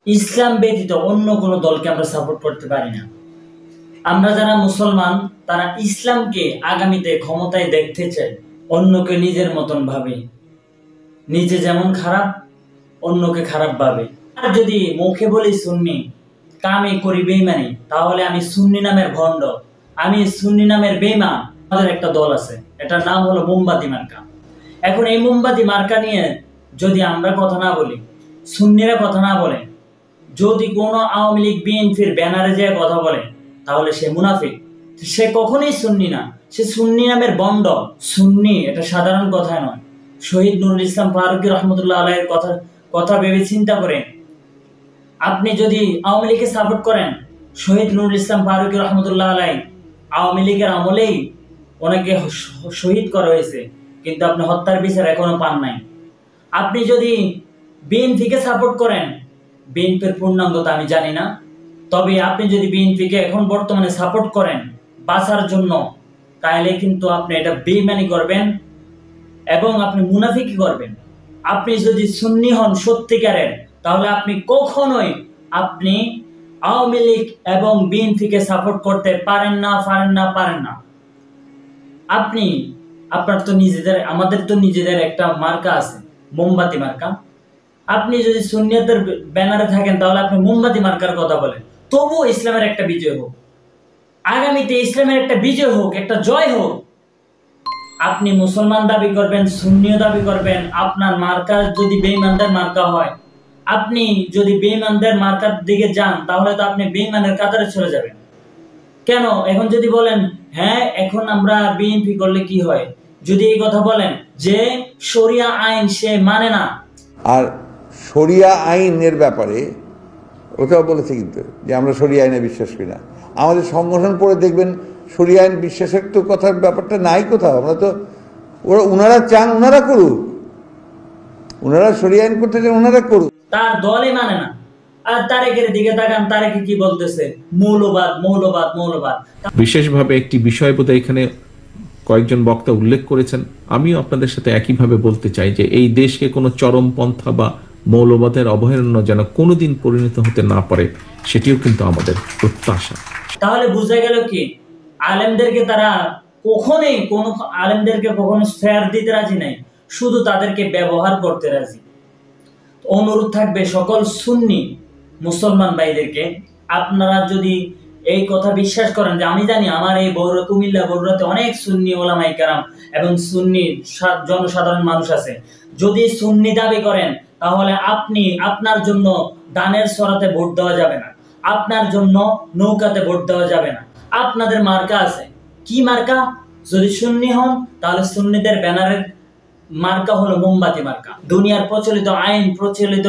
ইসলাম ব্যতীত অন্য কোনো দলকে আমরা সাপোর্ট করতে পারি না। আমরা যারা মুসলমান তারা ইসলামকে আগামীতে ক্ষমতায় দেখতে চাই, অন্যকে নিজের মতন ভাবে, নিজে যেমন খারাপ অন্যকে খারাপ ভাবে। আর যদি মুখে বলি সুন্নি, কামে করি বেঈমানি, তাহলে আমি সুন্নি নামের ভণ্ড, আমি সুন্নি নামের বেঈমান। আমাদের একটা দল আছে, এটার নাম হলো মোমবাতি মার্কা। এখন এই মোমবাতি মার্কা নিয়ে যদি আমরা কথা না বলি, সুন্নিরা কথা না বলে, যদি কোনো আওয়ামী লীগ বিএনপির ব্যানারে যেয়ে কথা বলে, তাহলে সে মুনাফিক, সে কখনোই সুন্নি না, সে সুন্নি নামের বন্ড। সুন্নি এটা সাধারণ কথা নয়। শহীদ নুরুল ইসলাম ফারুকী রহমতুল্লাহ আলাইহির কথা ভেবে চিন্তা করে আপনি যদি আওয়ামী লীগকে সাপোর্ট করেন, শহীদ নুরুল ইসলাম ফারুকী রহমতুল্লাহ আলাই আওয়ামী লীগের আমলেই ওনাকে শহীদ করা হয়েছে, কিন্তু আপনি হত্যার বিচার এখনো পান নাই। আপনি যদি বিএনপিকে সাপোর্ট করেন, বিএনপির পূর্ণাঙ্গতা আমি জানি না, তবে আপনি যদি বিএনপিকে এখন বর্তমানে সাপোর্ট করেন বাঁচার জন্য, তাহলে কিন্তু আপনি এটা বেঈমানি করবেন এবং আপনি মুনাফিকি করবেন। আপনি যদি সুন্নি হন সত্যিকারের, তাহলে আপনি কখনোই আপনি আওয়ামী লীগ এবং বিএনপিকে সাপোর্ট করতে পারেন না। আপনি আপনার তো নিজেদের, আমাদের তো নিজেদের একটা মার্কা আছে, মোমবাতি মার্কা। আপনি যদি সুন্নিয়তের ব্যানারে থাকেন, তাহলে আপনি মোমবাতি মার্কার কথা বলেন। তবুও ইসলামের একটা বিজয় হোক, আগামীতে ইসলামের একটা বিজয় হোক, একটা জয় হোক। আপনি মুসলমান দাবি করবেন, সুন্নিও দাবি করবেন, আপনার মার্কা যদি বেঈমানদের মার্কা হয়, আপনি যদি বেঈমানদের মার্কার দিকে যান, তাহলে তো আপনি বেঈমানের কাতারে চলে যাবেন। কেন এখন যদি বলেন হ্যাঁ এখন আমরা বিএনপি করলে কি হয়, যদি এই কথা বলেন যে শরিয়া আইন সে মানে না, আর শরিয়া আইনের ব্যাপারে ওটাও বলেছে কিন্তু যে আমরা শরিয়া আইনে বিশ্বাস করি না। আমাদের সংগঠন পড়ে দেখবেন শরিয়া আইন বিশ্বাসের তো কথার ব্যাপারটা নাই কোথাও। আমরা তো ওনারা চান ওনারা করুক, ওনারা শরিয়া আইন করতে চান ওনারা করুক, তার দলই মানে না। আর তারেকের দিকে তাকান, তারেকে কি বলতেছে, মৌলবাদ। বিশেষভাবে একটি বিষয় বোধহয় এখানে কয়েকজন বক্তা উল্লেখ করেছেন, আমিও আপনাদের সাথে একইভাবে বলতে চাই যে এই দেশকে কোনো চরমপন্থা বা মৌলবাদের অভয়ারণ্য যেন কোনোদিন পরিণত হতে না পারে, সেটিও কিন্তু আমাদের প্রত্যাশা। তাহলে বুঝা গেল কি, আলেমদেরকে তারা কখনো শেয়ার দিতে রাজি নাই, শুধু তাদেরকে ব্যবহার করতে রাজি। অনুরোধ থাকবে সকল সুন্নি মুসলমান ভাইদেরকে, আপনারা যদি এই কথা বিশ্বাস করেন যে আমি জানি আমার এই কুমিল্লা বগুড়াতে অনেক সুন্নি ওলামায়ে কেরাম এবং সুন্নি জনসাধারণ মানুষ আছে, যদি সুন্নি দাবি করেন, তাহলে আপনি আপনার জন্য দানের সরাতে ভোট দেওয়া যাবে না, আপনার জন্য নৌকাতে ভোট দেওয়া যাবে না। আপনাদের মার্কা আছে, কি মার্কা? যদি সুন্নি হন তাহলে সুন্নিদের ব্যানারের মার্কা হলো মোমবাতি মার্কা। দুনিয়ার প্রচলিত আইন, প্রচলিত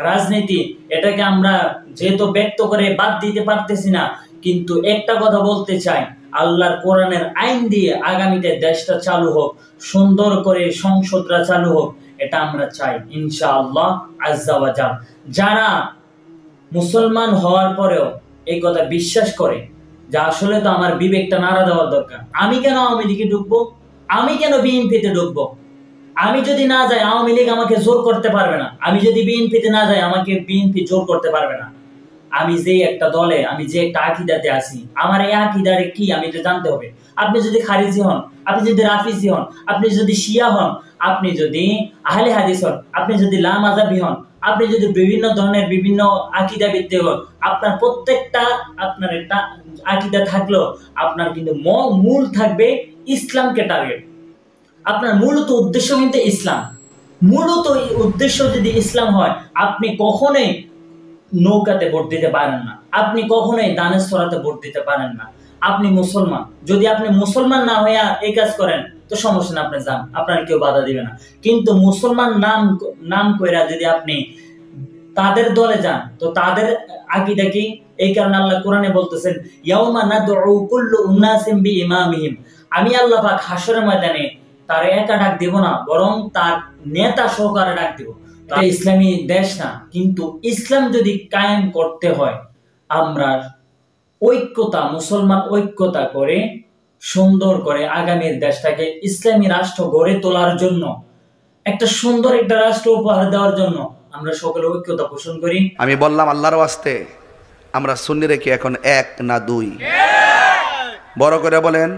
রাজনীতি, এটাকে আমরা যেহেতু ব্যক্ত করে বাদ দিতে পারতেছি না, কিন্তু একটা কথা বলতে চাই, আল্লাহর কোরআনের আইন দিয়ে আগামীতে দেশটা চালু হোক, সুন্দর করে সংসদরা চালু হোক, এটা আমরা চাই ইনশাআল্লাহ আজ্জা ওয়া জাল। যারা মুসলমান হওয়ার পরেও এই কথা বিশ্বাস করে যে আসলে তো আমার বিবেকটা নাড়া দেওয়ার দরকার, আমি কেন আওয়ামী লীগে ঢুকবো, আমি কেন বিএনপিতে ঢুকবো, আমি যদি না যাই আওয়ামী লীগ আমাকে জোর করতে পারবে না, আমি যদি বিএনপিতে না যাই আমাকে বিএনপি জোর করতে পারবে না। আমি যে একটা দলে, আমি যে একটা আকীদাতে আছি, আমার এই আকীদারে কি আমি তো জানতে হবে। আপনি যদি খারিজি হন, আপনি যদি রাফিজি হন, আপনি যদি শিয়া হন, আপনি যদি আহলে হাদিস হন, আপনি যদি লা মাযহাবী হন, আপনি যদি বিভিন্ন ধরনের বিভিন্ন আকীদা ভিত্তিক হন, আপনার প্রত্যেকটা আপনার একটা আকীদা থাকলেও আপনার কিন্তু মূল থাকবে ইসলামকে টার্গেট। আপনার মূলত উদ্দেশ্য কিন্তু ইসলাম, মূলত উদ্দেশ্য যদি ইসলাম হয়, আপনি কখনোই নৌকাতে ভোট দিতে পারেন না, আপনি কখনোই দানের সরাতে ভোট দিতে পারেন না। আপনি মুসলমান, যদি আপনি মুসলমান না হইয়া এই কাজ করেন তো সমস্যা না, আপনি যান, আপনার কেউ বাধা দিবে না। কিন্তু মুসলমান নাম কইরা যদি আপনি তাদের দলে যান, তো তাদের আকীদা কি? এই কারণে আল্লাহ কোরআনে বলতেছেন, ইয়াউমা নাদউ কুল্লু উন্নাসিম বিইমামিহিম, আমি আল্লাহ পাক হাসরের ময়দানে তার একা ডাক দেব না, বরং তার নেতা সহকারে ডাক দেব। ইসলামী দেশ না, কিন্তু ইসলাম যদি কায়েম করতে হয়, আমরা মুসলমান ঐক্যতা করে সুন্দর করে আগামীর দেশটাকে ইসলামী রাষ্ট্র গড়ে তোলার জন্য, একটা সুন্দর একটা রাষ্ট্র উপহার দেওয়ার জন্য আমরা সকলে ঐক্যতা পোষণ করি। আমি বললাম আল্লাহর ওয়াস্তে আমরা সুন্নি রেখে এখন 1 না 2? বড় করে বলেন।